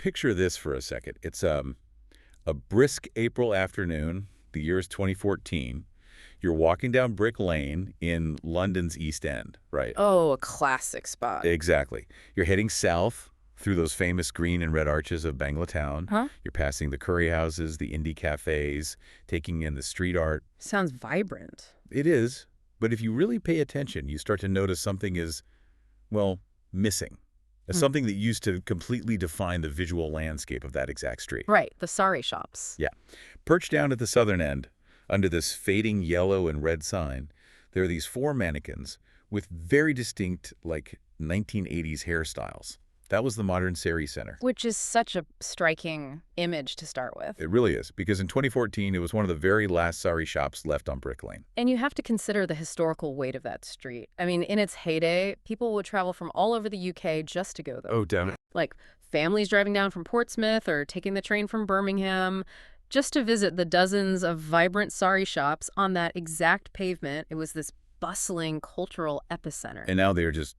picture this for a second. It's a brisk April afternoon. The year is 2014. You're walking down Brick Lane in London's East End, right? Oh, a classic spot. Exactly. You're heading south through those famous green and red arches of Bangla Town. Huh? You're passing the curry houses, the indie cafes, taking in the street art. Sounds vibrant. It is, but if you really pay attention, you start to notice something is, well, missing. Something that used to completely define the visual landscape of that exact street. Right, the sari shops. Yeah. Perched down at the southern end, under this fading yellow and red sign, there are these four mannequins with very distinct, like, 1980s hairstyles. That was the modern Saris Center. Which is such a striking image to start with. It really is, because in 2014, it was one of the very last sari shops left on Brick Lane. And you have to consider the historical weight of that street. I mean, in its heyday, people would travel from all over the UK just to go there. Oh, damn it. Like families driving down from Portsmouth or taking the train from Birmingham just to visit the dozens of vibrant sari shops on that exact pavement. It was this bustling cultural epicenter. And now they're just,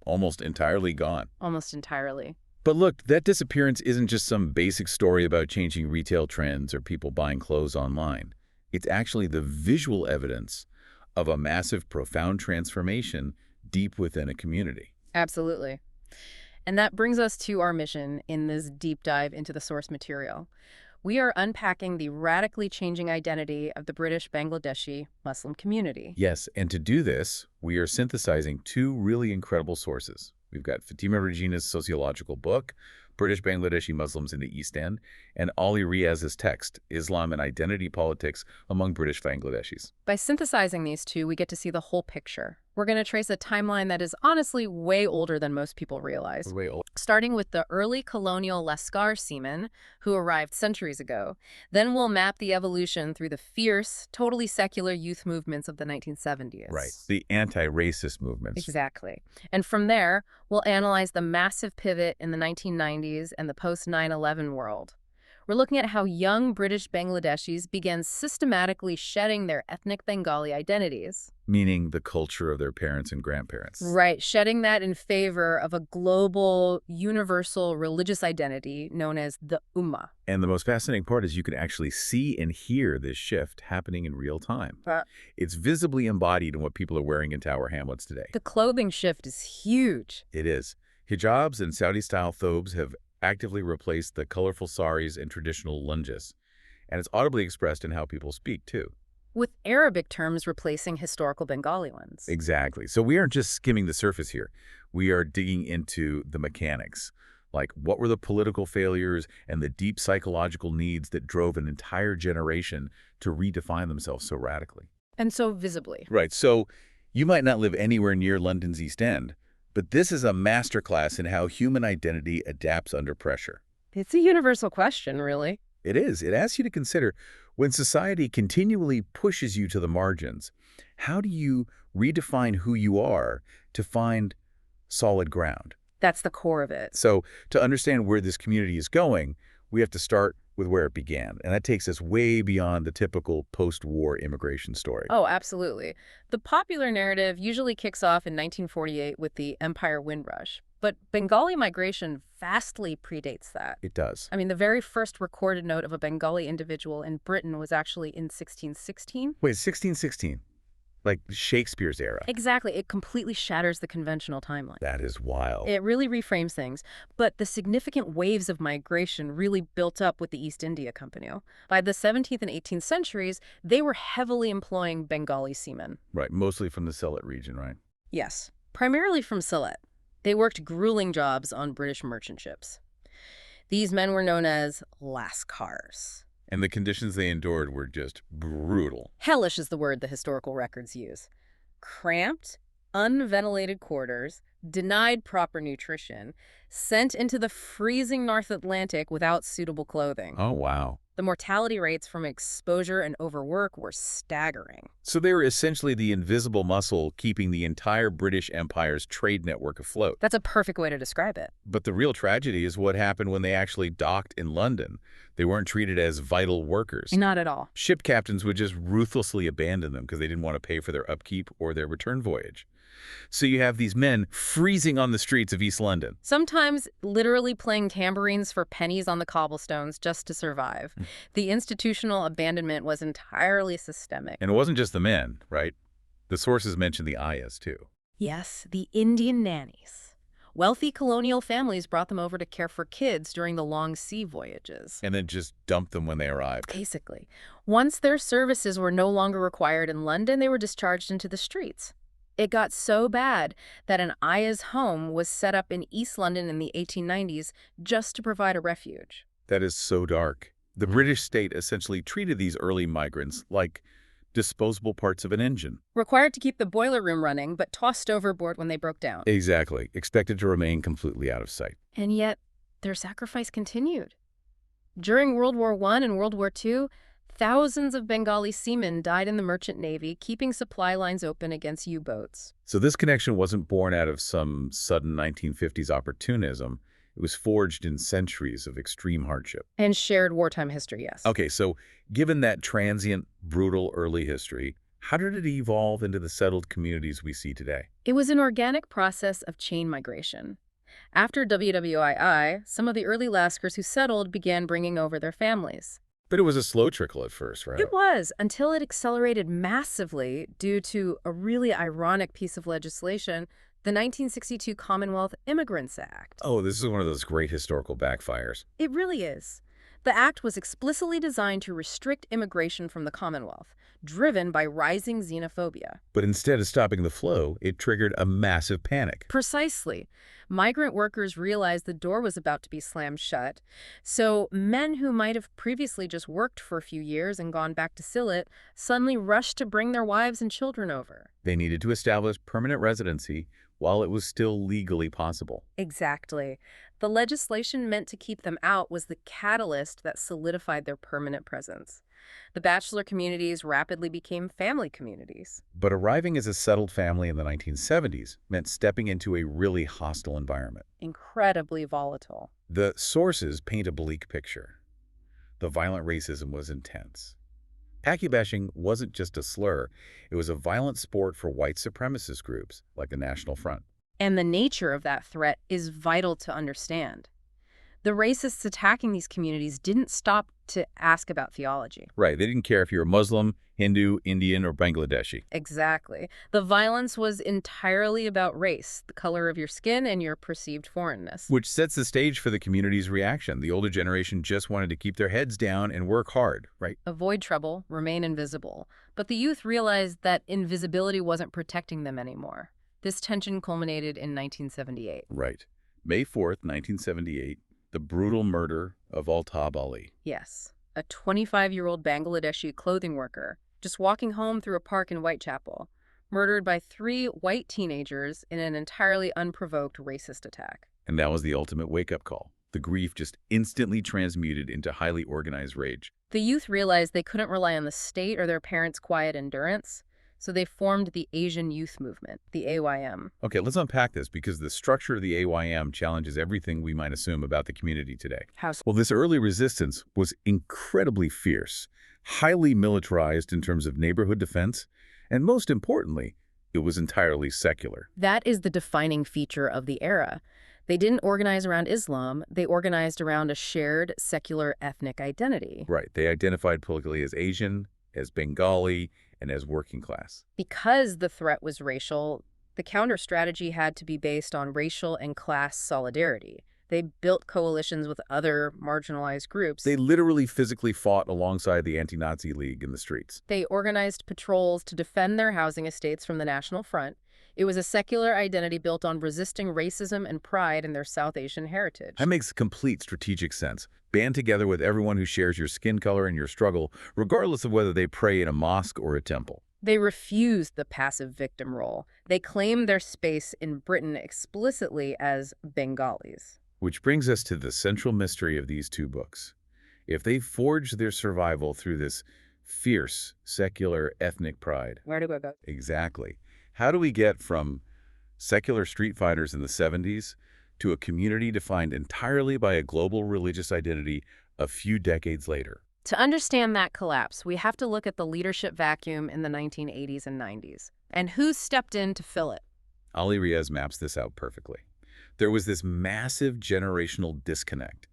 almost entirely gone. Almost entirely. But look, that disappearance isn't just some basic story about changing retail trends or people buying clothes online. It's actually the visual evidence of a massive, profound transformation deep within a community. Absolutely. And that brings us to our mission in this deep dive into the source material. We are unpacking the radically changing identity of the British Bangladeshi Muslim community. Yes, and to do this, we are synthesizing two really incredible sources. We've got Fatima Regina's sociological book, British Bangladeshi Muslims in the East End, and Ali Riaz's text, Islam and Identity Politics Among British Bangladeshis. By synthesizing these two, we get to see the whole picture. We're going to trace a timeline that is honestly way older than most people realize. Way old. Starting with the early colonial Lascar seamen who arrived centuries ago. Then we'll map the evolution through the fierce, totally secular youth movements of the 1970s. Right, the anti-racist movements. Exactly. And from there, we'll analyze the massive pivot in the 1990s and the post-9/11 world. We're looking at how young British Bangladeshis began systematically shedding their ethnic Bengali identities. Meaning the culture of their parents and grandparents. Right, shedding that in favor of a global, universal religious identity known as the Ummah. And the most fascinating part is you can actually see and hear this shift happening in real time. It's visibly embodied in what people are wearing in Tower Hamlets today. The clothing shift is huge. It is. Hijabs and Saudi-style thobes have actively replaced the colorful saris and traditional lunges. And it's audibly expressed in how people speak, too. With Arabic terms replacing historical Bengali ones. Exactly. So we aren't just skimming the surface here. We are digging into the mechanics. Like, what were the political failures and the deep psychological needs that drove an entire generation to redefine themselves so radically? And so visibly. Right. So you might not live anywhere near London's East End, but this is a masterclass in how human identity adapts under pressure. It's a universal question, really. It is. It asks you to consider, when society continually pushes you to the margins, how do you redefine who you are to find solid ground? That's the core of it. So to understand where this community is going, we have to start with where it began. And that takes us way beyond the typical post-war immigration story. Oh, absolutely. The popular narrative usually kicks off in 1948 with the Empire Windrush. But Bengali migration vastly predates that. It does. I mean, the very first recorded note of a Bengali individual in Britain was actually in 1616. Wait, 1616? Like Shakespeare's era? Exactly. It completely shatters the conventional timeline. That is wild. It really reframes things. But the significant waves of migration really built up with the East India Company. By the 17th and 18th centuries, they were heavily employing Bengali seamen. Right, mostly from the Sylhet region, right? Yes, primarily from Sylhet. They worked grueling jobs on British merchant ships. These men were known as lascars. And the conditions they endured were just brutal. Hellish is the word the historical records use. Cramped, unventilated quarters, denied proper nutrition, sent into the freezing North Atlantic without suitable clothing. Oh, wow. The mortality rates from exposure and overwork were staggering. So they were essentially the invisible muscle keeping the entire British Empire's trade network afloat. That's a perfect way to describe it. But the real tragedy is what happened when they actually docked in London. They weren't treated as vital workers. Not at all. Ship captains would just ruthlessly abandon them because they didn't want to pay for their upkeep or their return voyage. So you have these men freezing on the streets of East London. Sometimes literally playing tambourines for pennies on the cobblestones just to survive. Mm. The institutional abandonment was entirely systemic. And it wasn't just the men, right? The sources mention the ayahs, too. Yes, the Indian nannies. Wealthy colonial families brought them over to care for kids during the long sea voyages. And then just dumped them when they arrived. Basically, once their services were no longer required in London, they were discharged into the streets. It got so bad that an ayah's home was set up in East London in the 1890s just to provide a refuge. That is so dark. The British state essentially treated these early migrants like disposable parts of an engine. Required to keep the boiler room running, but tossed overboard when they broke down. Exactly. Expected to remain completely out of sight. And yet, their sacrifice continued. During World War I and World War II, thousands of Bengali seamen died in the merchant navy, keeping supply lines open against U-boats. So this connection wasn't born out of some sudden 1950s opportunism. It was forged in centuries of extreme hardship. And shared wartime history, yes. Okay, so given that transient, brutal early history, how did it evolve into the settled communities we see today? It was an organic process of chain migration. After WWII, some of the early Lascars who settled began bringing over their families. But it was a slow trickle at first, right? It was, until it accelerated massively due to a really ironic piece of legislation, the 1962 Commonwealth Immigrants Act. Oh, this is one of those great historical backfires. It really is. The act was explicitly designed to restrict immigration from the Commonwealth, driven by rising xenophobia. But instead of stopping the flow, it triggered a massive panic. Precisely. Migrant workers realized the door was about to be slammed shut, so men who might have previously just worked for a few years and gone back to Sylhet suddenly rushed to bring their wives and children over. They needed to establish permanent residency while it was still legally possible. Exactly. The legislation meant to keep them out was the catalyst that solidified their permanent presence. The bachelor communities rapidly became family communities. But arriving as a settled family in the 1970s meant stepping into a really hostile environment. Incredibly volatile. The sources paint a bleak picture. The violent racism was intense. Paki bashing wasn't just a slur. It was a violent sport for white supremacist groups like the National Front. And the nature of that threat is vital to understand. The racists attacking these communities didn't stop to ask about theology. Right, they didn't care if you were Muslim, Hindu, Indian, or Bangladeshi. Exactly. The violence was entirely about race, the color of your skin, and your perceived foreignness. Which sets the stage for the community's reaction. The older generation just wanted to keep their heads down and work hard, right? Avoid trouble, remain invisible. But the youth realized that invisibility wasn't protecting them anymore. This tension culminated in 1978. Right. May 4th, 1978, the brutal murder of Thobes Ali. Yes, a 25-year-old Bangladeshi clothing worker, just walking home through a park in Whitechapel, murdered by 3 white teenagers in an entirely unprovoked racist attack. And that was the ultimate wake-up call. The grief just instantly transmuted into highly organized rage. The youth realized they couldn't rely on the state or their parents' quiet endurance, so they formed the Asian Youth Movement, the AYM. Okay, let's unpack this because the structure of the AYM challenges everything we might assume about the community today. How so? Well, this early resistance was incredibly fierce, highly militarized in terms of neighborhood defense, and most importantly, it was entirely secular. That is the defining feature of the era. They didn't organize around Islam, they organized around a shared secular ethnic identity. Right, they identified politically as Asian, as Bengali, and as working class. Because the threat was racial, the counter-strategy had to be based on racial and class solidarity. They built coalitions with other marginalized groups. They literally physically fought alongside the anti-Nazi League in the streets. They organized patrols to defend their housing estates from the National Front. It was a secular identity built on resisting racism and pride in their South Asian heritage. That makes complete strategic sense. Band together with everyone who shares your skin color and your struggle, regardless of whether they pray in a mosque or a temple. They refused the passive victim role. They claimed their space in Britain explicitly as Bengalis. Which brings us to the central mystery of these two books. If they forged their survival through this fierce, secular, ethnic pride. Where do I go? Exactly. How do we get from secular street fighters in the 70s to a community defined entirely by a global religious identity a few decades later? To understand that collapse, we have to look at the leadership vacuum in the 1980s and 90s. And who stepped in to fill it? Ali Riaz maps this out perfectly. There was this massive generational disconnect.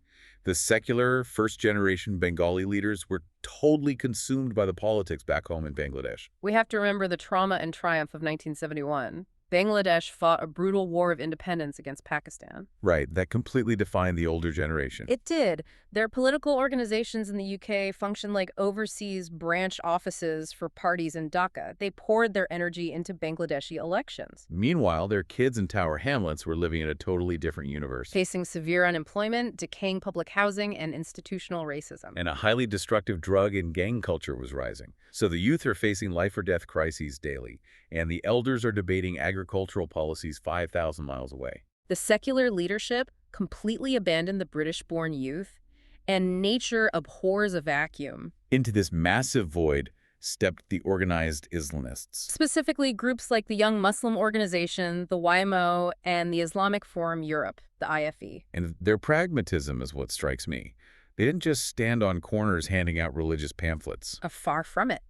The secular first-generation Bengali leaders were totally consumed by the politics back home in Bangladesh. We have to remember the trauma and triumph of 1971. Bangladesh fought a brutal war of independence against Pakistan. Right, that completely defined the older generation. It did. Their political organizations in the UK functioned like overseas branch offices for parties in Dhaka. They poured their energy into Bangladeshi elections, Meanwhile, their kids in Tower Hamlets were living in a totally different universe. facing severe unemployment, decaying public housing, and institutional racism. And a highly destructive drug and gang culture was rising. So the youth are facing life-or-death crises daily, and the elders are debating agricultural policies 5,000 miles away. The secular leadership completely abandoned the British-born youth, and nature abhors a vacuum. Into this massive void stepped the organized Islamists. Specifically, groups like the Young Muslim Organization, the YMO, and the Islamic Forum Europe, the IFE. And their pragmatism is what strikes me. They didn't just stand on corners handing out religious pamphlets. Far from it.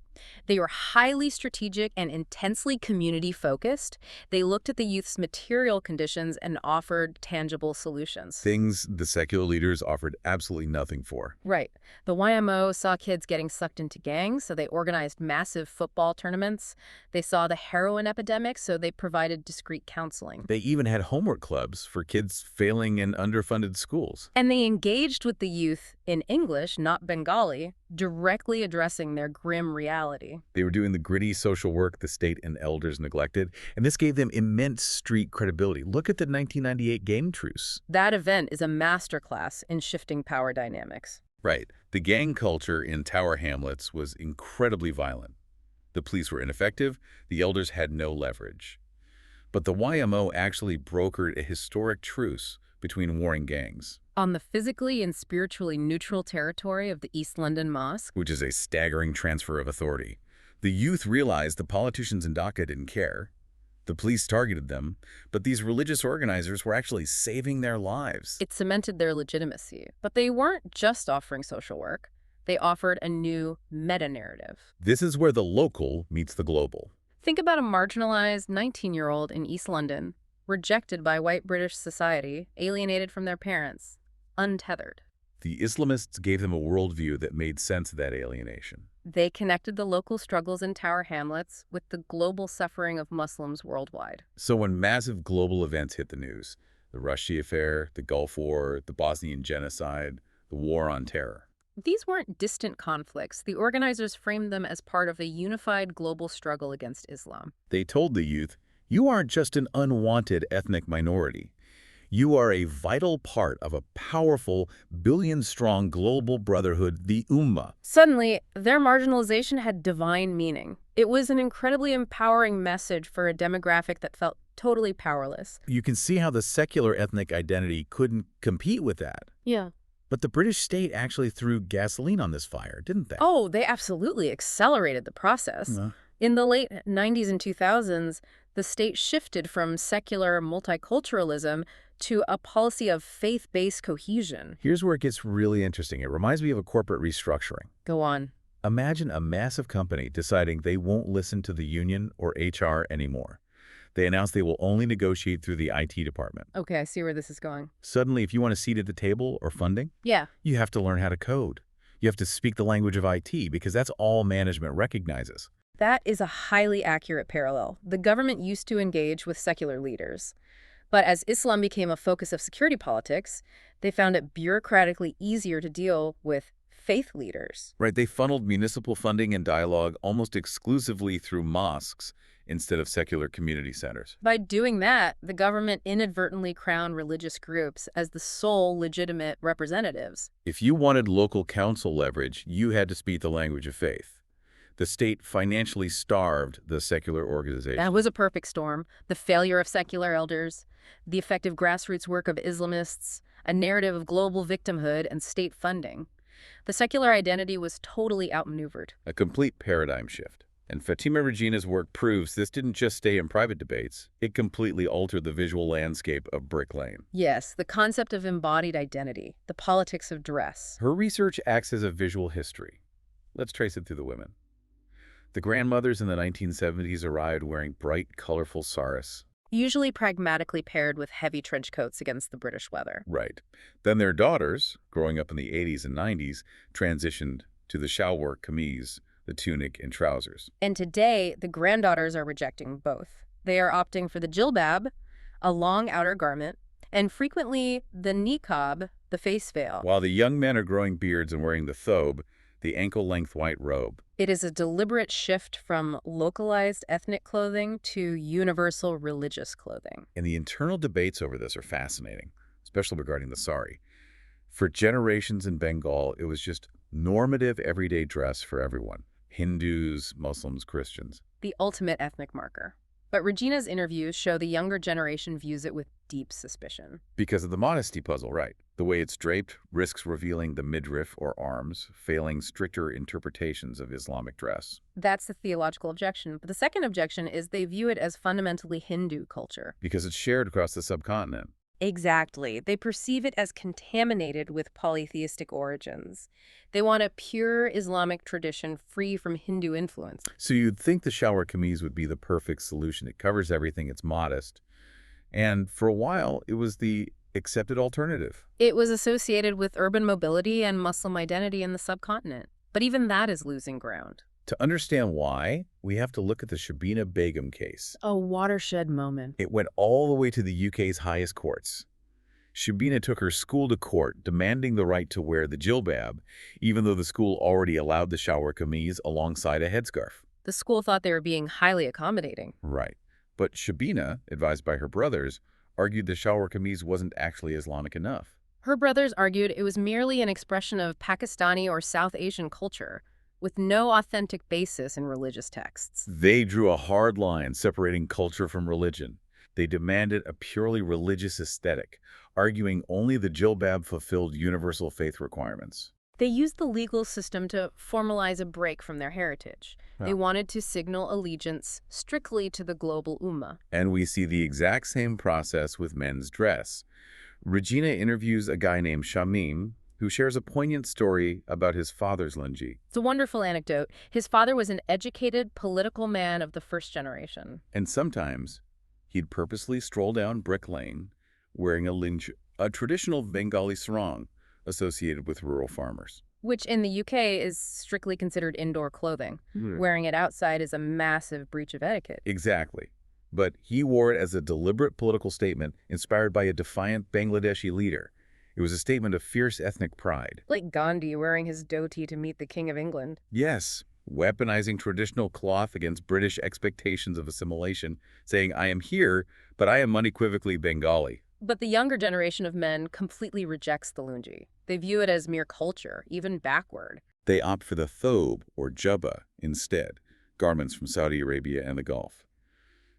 They were highly strategic and intensely community-focused. They looked at the youth's material conditions and offered tangible solutions. Things the secular leaders offered absolutely nothing for. Right. The YMO saw kids getting sucked into gangs, so they organized massive football tournaments. They saw the heroin epidemic, so they provided discreet counseling. They even had homework clubs for kids failing in underfunded schools. And they engaged with the youth in English, not Bengali, directly addressing their grim reality. They were doing the gritty social work the state and elders neglected, and this gave them immense street credibility. Look at the 1998 gang truce. That event is a masterclass in shifting power dynamics. Right. The gang culture in Tower Hamlets was incredibly violent. The police were ineffective, the elders had no leverage. But the YMO actually brokered a historic truce between warring gangs, On the physically and spiritually neutral territory of the East London Mosque, which is a staggering transfer of authority. The youth realized the politicians in Dhaka didn't care. The police targeted them, but these religious organizers were actually saving their lives. it cemented their legitimacy. But they weren't just offering social work. They offered a new meta-narrative. This is where the local meets the global. Think about a marginalized 19-year-old in East London, rejected by white British society, alienated from their parents, untethered. The Islamists gave them a worldview that made sense of that alienation. They connected the local struggles in Tower Hamlets with the global suffering of Muslims worldwide. So when massive global events hit the news, the Rushdie affair, the Gulf War, the Bosnian genocide, the war on terror, These weren't distant conflicts. The organizers framed them as part of a unified global struggle against Islam. they told the youth, you aren't just an unwanted ethnic minority. You are a vital part of a powerful, billion-strong global brotherhood, the Ummah. Suddenly, their marginalization had divine meaning. It was an incredibly empowering message for a demographic that felt totally powerless. You can see how the secular ethnic identity couldn't compete with that. Yeah. But the British state actually threw gasoline on this fire, didn't they? Oh, they absolutely accelerated the process. Uh, In the late 90s and 2000s, the state shifted from secular multiculturalism to a policy of faith-based cohesion. Here's where it gets really interesting. It reminds me of a corporate restructuring. Go on. Imagine a massive company deciding they won't listen to the union or HR anymore. They announce they will only negotiate through the IT department. Okay, I see where this is going. Suddenly, if you want a seat at the table or funding, Yeah. you have to learn how to code. You have to speak the language of IT because that's all management recognizes. That is a highly accurate parallel. The government used to engage with secular leaders. But as Islam became a focus of security politics, they found it bureaucratically easier to deal with faith leaders. Right, they funneled municipal funding and dialogue almost exclusively through mosques instead of secular community centers. By doing that, the government inadvertently crowned religious groups as the sole legitimate representatives. If you wanted local council leverage, you had to speak the language of faith. The state financially starved the secular organization. That was a perfect storm. The failure of secular elders, the effective grassroots work of Islamists, a narrative of global victimhood and state funding. The secular identity was totally outmaneuvered. A complete paradigm shift. And Fatima Regina's work proves this didn't just stay in private debates. It completely altered the visual landscape of Brick Lane. Yes, the concept of embodied identity, the politics of dress. Her research acts as a visual history. Let's trace it through the women. The grandmothers in the 1970s arrived wearing bright, colorful saris. usually pragmatically paired with heavy trench coats against the British weather. Right. Then their daughters, growing up in the 80s and 90s, transitioned to the shalwar kameez, the tunic and trousers. And today, the granddaughters are rejecting both. They are opting for the jilbab, a long outer garment, and frequently the niqab, the face veil. While the young men are growing beards and wearing the thobe, the ankle-length white robe. It is a deliberate shift from localized ethnic clothing to universal religious clothing. And the internal debates over this are fascinating, especially regarding the sari. For generations in Bengal, it was just normative everyday dress for everyone. Hindus, Muslims, Christians. The ultimate ethnic marker. But Regina's interviews show the younger generation views it with deep suspicion. Because of the modesty puzzle, right. The way it's draped risks revealing the midriff or arms, failing stricter interpretations of Islamic dress. That's the theological objection. But the second objection is they view it as fundamentally Hindu culture. Because it's shared across the subcontinent. Exactly. They perceive it as contaminated with polytheistic origins. They want a pure Islamic tradition free from Hindu influence. So you'd think the shalwar kameez would be the perfect solution. It covers everything, it's modest. And for a while, it was the accepted alternative. It was associated with urban mobility and Muslim identity in the subcontinent. But even that is losing ground. To understand why, we have to look at the Shabina Begum case. A watershed moment. It went all the way to the UK's highest courts. Shabina took her school to court, demanding the right to wear the jilbab, even though the school already allowed the shalwar kameez alongside a headscarf. The school thought they were being highly accommodating. Right. But Shabina, advised by her brothers, argued the shalwar kameez wasn't actually Islamic enough. Her brothers argued it was merely an expression of Pakistani or South Asian culture, with no authentic basis in religious texts. They drew a hard line separating culture from religion. They demanded a purely religious aesthetic, arguing only the jilbab fulfilled universal faith requirements. They used the legal system to formalize a break from their heritage. Yeah. They wanted to signal allegiance strictly to the global ummah. And we see the exact same process with men's dress. Regina interviews a guy named Shamim, who shares a poignant story about his father's lungi. It's a wonderful anecdote. His father was an educated, political man of the first generation. And sometimes he'd purposely stroll down Brick Lane wearing a lungi, a traditional Bengali sarong associated with rural farmers. Which in the UK is strictly considered indoor clothing. Wearing it outside is a massive breach of etiquette. Exactly. But he wore it as a deliberate political statement inspired by a defiant Bangladeshi leader. It was a statement of fierce ethnic pride. Like Gandhi wearing his dhoti to meet the King of England. Yes, weaponizing traditional cloth against British expectations of assimilation, saying, I am here, but I am unequivocally Bengali. But the younger generation of men completely rejects the lungi. They view it as mere culture, even backward. They opt for the thobe, or jubba, instead, garments from Saudi Arabia and the Gulf.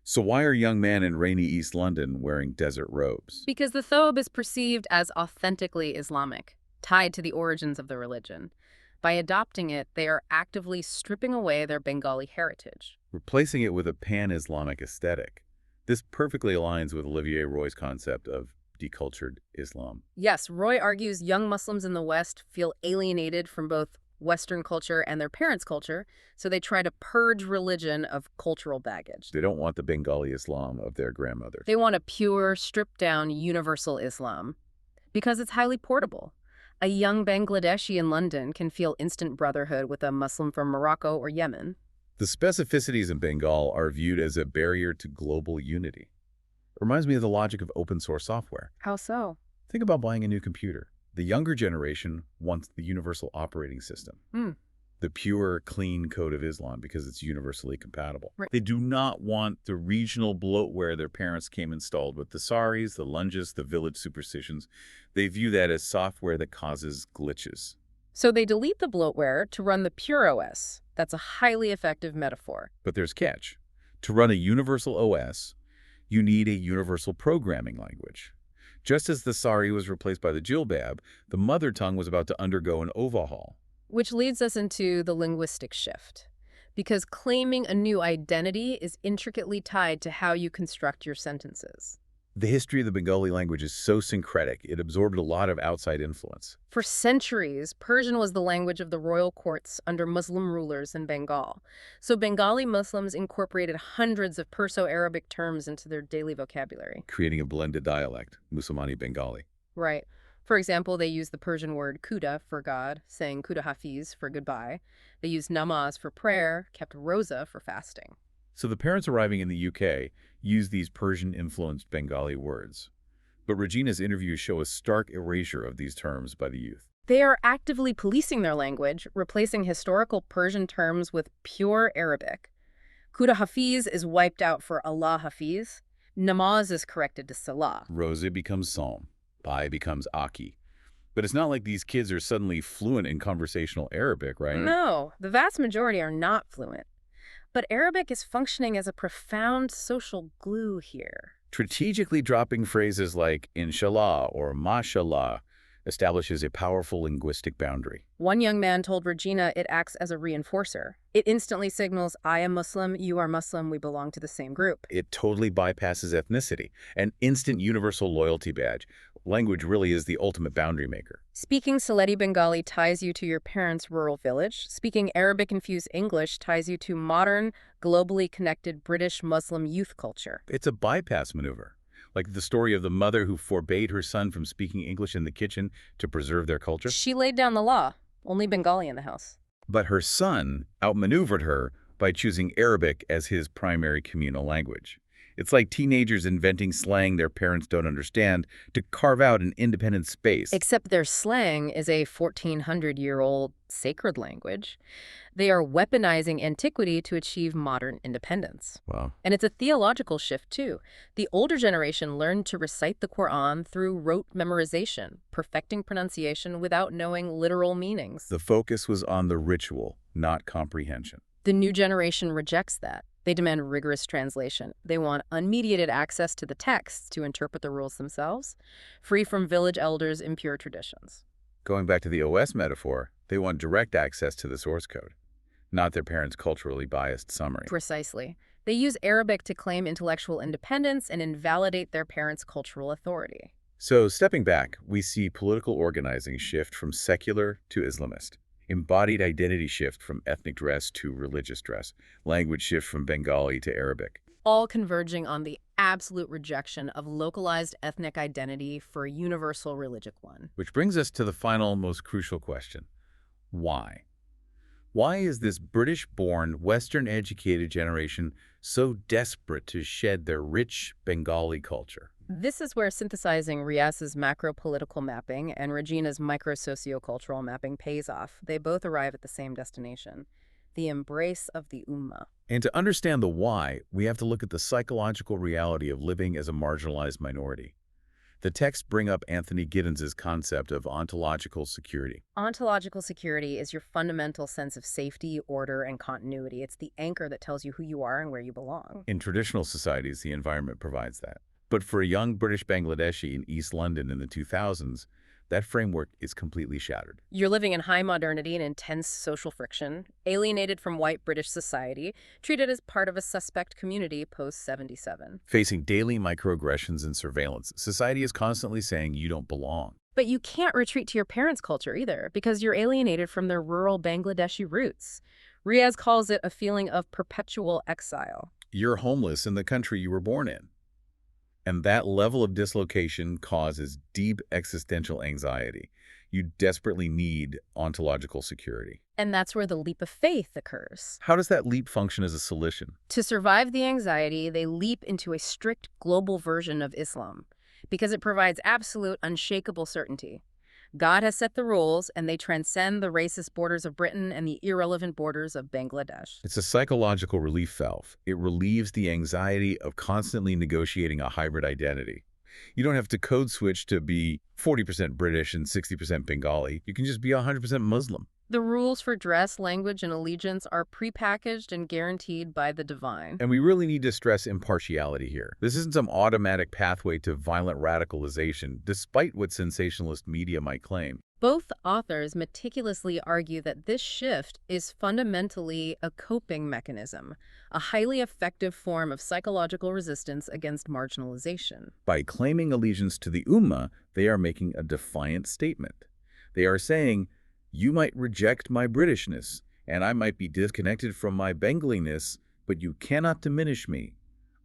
So why are young men in rainy East London wearing desert robes? Because the thobe is perceived as authentically Islamic, tied to the origins of the religion. By adopting it, they are actively stripping away their Bengali heritage. Replacing it with a pan-Islamic aesthetic. This perfectly aligns with Olivier Roy's concept of decultured Islam. Yes, Roy argues young Muslims in the West feel alienated from both Western culture and their parents' culture, so they try to purge religion of cultural baggage. They don't want the Bengali Islam of their grandmothers. They want a pure, stripped-down, universal Islam, because it's highly portable. A young Bangladeshi in London can feel instant brotherhood with a Muslim from Morocco or Yemen. The specificities in Bengal are viewed as a barrier to global unity. It reminds me of the logic of open-source software. How so? Think about buying a new computer. The younger generation wants the universal operating system. The pure, clean code of Islam because it's universally compatible. Right. They do not want the regional bloatware their parents came installed with the saris, the lunges, the village superstitions. They view that as software that causes glitches. So they delete the bloatware to run the pure OS. That's a highly effective metaphor. But there's catch. To run a universal OS, you need a universal programming language. Just as the sari was replaced by the jilbab, the mother tongue was about to undergo an overhaul. Which leads us into the linguistic shift. Because claiming a new identity is intricately tied to how you construct your sentences. The history of the Bengali language is so syncretic, it absorbed a lot of outside influence. For centuries, Persian was the language of the royal courts under Muslim rulers in Bengal. So Bengali Muslims incorporated hundreds of Perso-Arabic terms into their daily vocabulary. Creating a blended dialect, Musalmani Bengali. Right. For example, they use the Persian word kuda for God, saying kuda hafiz for goodbye. They use namaz for prayer, kept roza for fasting. So the parents arriving in the UK used these Persian-influenced Bengali words. But Regina's interviews show a stark erasure of these terms by the youth. They are actively policing their language, replacing historical Persian terms with pure Arabic. Kuda hafiz is wiped out for Allah hafiz. Namaz is corrected to salah. Rosa becomes psalm. Bai becomes aki. But it's not like these kids are suddenly fluent in conversational Arabic, right? No, the vast majority are not fluent. But Arabic is functioning as a profound social glue here. Strategically dropping phrases like inshallah or mashallah establishes a powerful linguistic boundary. One young man told Regina it acts as a reinforcer. It instantly signals, I am Muslim, you are Muslim, we belong to the same group. It totally bypasses ethnicity, an instant universal loyalty badge. Language really is the ultimate boundary maker. Speaking Sylheti Bengali ties you to your parents' rural village. Speaking Arabic-infused English ties you to modern, globally connected British Muslim youth culture. It's a bypass maneuver, like the story of the mother who forbade her son from speaking English in the kitchen to preserve their culture. She laid down the law. Only Bengali in the house. But her son outmaneuvered her by choosing Arabic as his primary communal language. It's like teenagers inventing slang their parents don't understand to carve out an independent space. Except their slang is a 1,400-year-old sacred language. They are weaponizing antiquity to achieve modern independence. Wow. And it's a theological shift, too. The older generation learned to recite the Quran through rote memorization, perfecting pronunciation without knowing literal meanings. The focus was on the ritual, not comprehension. The new generation rejects that. They demand rigorous translation. They want unmediated access to the texts to interpret the rules themselves, free from village elders' impure traditions. Going back to the OS metaphor, they want direct access to the source code, not their parents' culturally biased summary. Precisely. They use Arabic to claim intellectual independence and invalidate their parents' cultural authority. So, stepping back, we see political organizing shift from secular to Islamist. Embodied identity shift from ethnic dress to religious dress, language shift from Bengali to Arabic. All converging on the absolute rejection of localized ethnic identity for a universal religious one. Which brings us to the final, most crucial question. Why? Why is this British-born, Western-educated generation so desperate to shed their rich Bengali culture? This is where synthesizing Riaz's macro-political mapping and Regina's micro-sociocultural mapping pays off. They both arrive at the same destination, the embrace of the Ummah. And to understand the why, we have to look at the psychological reality of living as a marginalized minority. The texts bring up Anthony Giddens's concept of ontological security. Ontological security is your fundamental sense of safety, order, and continuity. It's the anchor that tells you who you are and where you belong. In traditional societies, the environment provides that. But for a young British Bangladeshi in East London in the 2000s, that framework is completely shattered. You're living in high modernity and intense social friction, alienated from white British society, treated as part of a suspect community post-77. Facing daily microaggressions and surveillance, society is constantly saying you don't belong. But you can't retreat to your parents' culture either, because you're alienated from their rural Bangladeshi roots. Riaz calls it a feeling of perpetual exile. You're homeless in the country you were born in. And that level of dislocation causes deep existential anxiety. You desperately need ontological security. And that's where the leap of faith occurs. How does that leap function as a solution? To survive the anxiety, they leap into a strict global version of Islam, because it provides absolute, unshakable certainty. God has set the rules, and they transcend the racist borders of Britain and the irrelevant borders of Bangladesh. It's a psychological relief valve. It relieves the anxiety of constantly negotiating a hybrid identity. You don't have to code switch to be 40% British and 60% Bengali. You can just be 100% Muslim. The rules for dress, language, and allegiance are prepackaged and guaranteed by the divine. And we really need to stress impartiality here. This isn't some automatic pathway to violent radicalization, despite what sensationalist media might claim. Both authors meticulously argue that this shift is fundamentally a coping mechanism, a highly effective form of psychological resistance against marginalization. By claiming allegiance to the Ummah, they are making a defiant statement. They are saying, you might reject my Britishness, and I might be disconnected from my Bengaliness, but you cannot diminish me.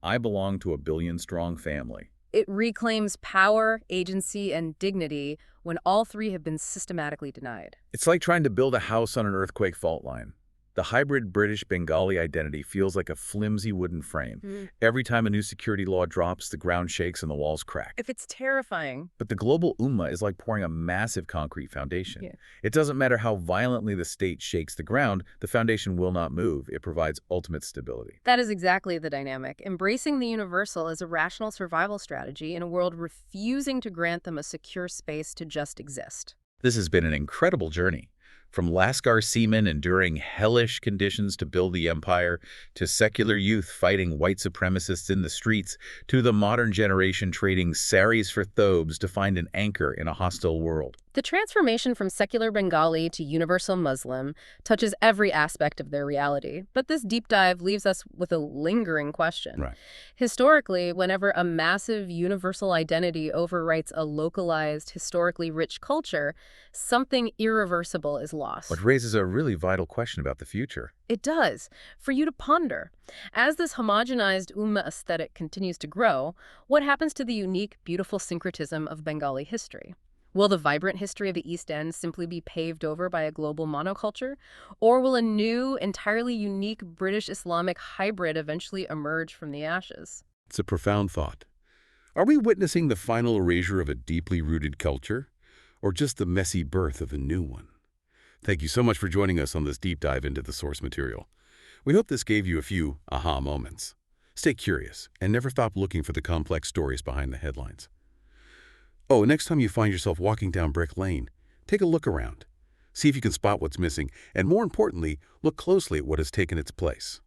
I belong to a billion-strong family. It reclaims power, agency, and dignity when all three have been systematically denied. It's like trying to build a house on an earthquake fault line. The hybrid British-Bengali identity feels like a flimsy wooden frame. Every time a new security law drops, the ground shakes and the walls crack. If it's terrifying. But the global Ummah is like pouring a massive concrete foundation. Yeah. It doesn't matter how violently the state shakes the ground, the foundation will not move. It provides ultimate stability. That is exactly the dynamic. Embracing the universal is a rational survival strategy in a world refusing to grant them a secure space to just exist. This has been an incredible journey. From Lascar seamen enduring hellish conditions to build the empire, to secular youth fighting white supremacists in the streets, to the modern generation trading Saris for Thobes to find an anchor in a hostile world. The transformation from secular Bengali to universal Muslim touches every aspect of their reality, but this deep dive leaves us with a lingering question. Right. Historically, whenever a massive universal identity overwrites a localized, historically rich culture, something irreversible is lost. What raises a really vital question about the future. It does, for you to ponder. As this homogenized Ummah aesthetic continues to grow, what happens to the unique, beautiful syncretism of Bengali history? Will the vibrant history of the East End simply be paved over by a global monoculture? Or will a new, entirely unique British-Islamic hybrid eventually emerge from the ashes? It's a profound thought. Are we witnessing the final erasure of a deeply rooted culture, or just the messy birth of a new one? Thank you so much for joining us on this deep dive into the source material. We hope this gave you a few aha moments. Stay curious and never stop looking for the complex stories behind the headlines. Oh, next time you find yourself walking down Brick Lane, take a look around. See if you can spot what's missing, and more importantly, look closely at what has taken its place.